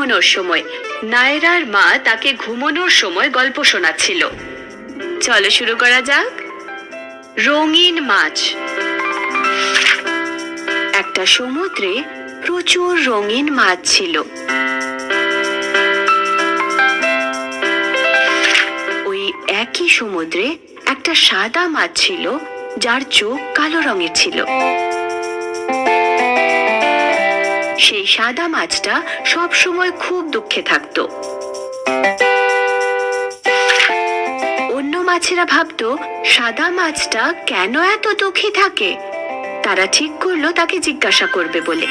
ঘুমোনোর সময়। নায়রার মা তাকে ঘুমোনোর সময় গল্প শোনাচ্ছিল। চলো শুরু করা যাক। রঙিন মাছ। একটা সমুদ্রে প্রচুর রঙিন মাছ ছিল। ওই একই সমুদ্রে একটা সাদা মাছ ছিল, যার চোখ কালো রঙের ছিল। সেই সাদা মাছটা সব সময় খুব দুঃখে থাকতো। অন্য মাছেরা ভাবতো সাদা মাছটা কেন এত দুঃখী থাকে। তারা ঠিক করলো তাকে জিজ্ঞাসা করবে বলে।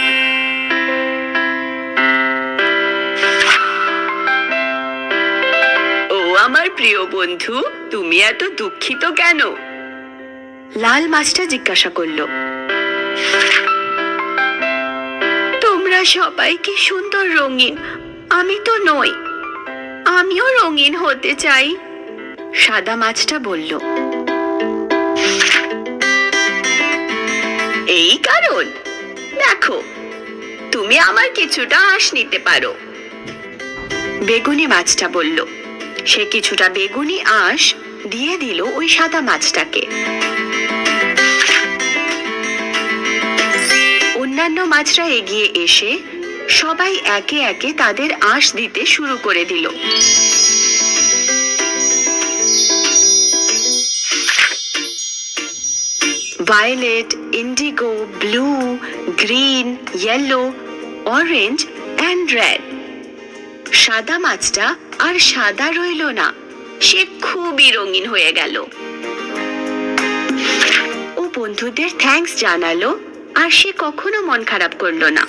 ও আমার প্রিয় বন্ধু, তুমি এত দুঃখিত কেন? লাল মাছটা জিজ্ঞাসা করলো। তোমরা সবাই কি সুন্দর রঙিন, আমি তো নই। আমিও রঙিন হতে চাই, সাদা মাছটা বলল। এই কারণ, দেখো তুমি আমার কিছুটা আঁশ নিতে পারো, বেগুনি মাছটা বলল। সে কিছুটা বেগুনি আঁশ দিয়ে দিল ওই সাদা মাছটাকে। অন্যান্য মাছরা এগিয়ে এসে সবাই একে একে তাদের আঁশ দিতে শুরু করে দিল। Violet, indigo, blue, green, yellow, orange and red. সাদা মাছটা আর সাদা রইল না, সে খুবই রঙিন হয়ে গেল। ও বন্ধুদের থ্যাঙ্কস জানালো, আর সে কখনো মন খারাপ করলো না।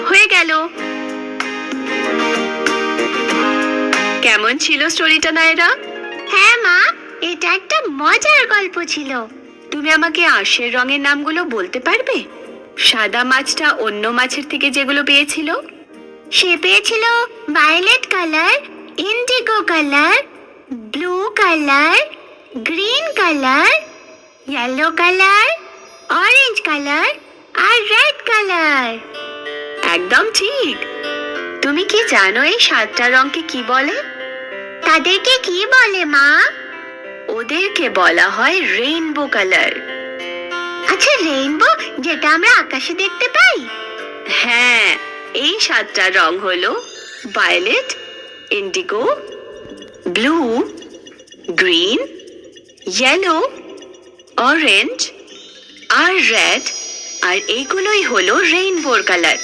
হয়ে গেল। কেমন ছিল স্টোরিটা নায়রা? হ্যাঁ মা, এটা একটা মজার গল্প ছিল। তুমি আমাকে আঁশের রঙের নামগুলো বলতে পারবে? সাদা মাছটা অন্য মাছের থেকে যেগুলো পেয়েছিল? সে পেয়েছিল violet colour, indigo colour, blue colour, green colour, yellow colour, orange colour আর রেড কালার। একদম ঠিক। তুমি কি জানো এই সাতটা রঙকে কি বলে? তাদেরকে কি বলে মা? ওদেরকে বলা হয় রেইনবো কালার। আচ্ছা, রেইনবো যেটা আমরা আকাশে দেখতে পাই? হ্যাঁ, এই সাতটা রং হলো violet, indigo, blue, green, yellow, orange আর রেড। আর এইগুলোই হলো রেইনবোর কালার।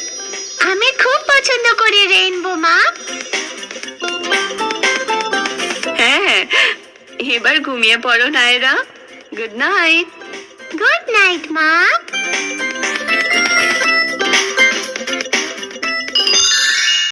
আমি খুব পছন্দ করি রেইনবো মা। হ্যাঁ, এবার ঘুমিয়ে পড়ো Naira. Good night. Good night মা।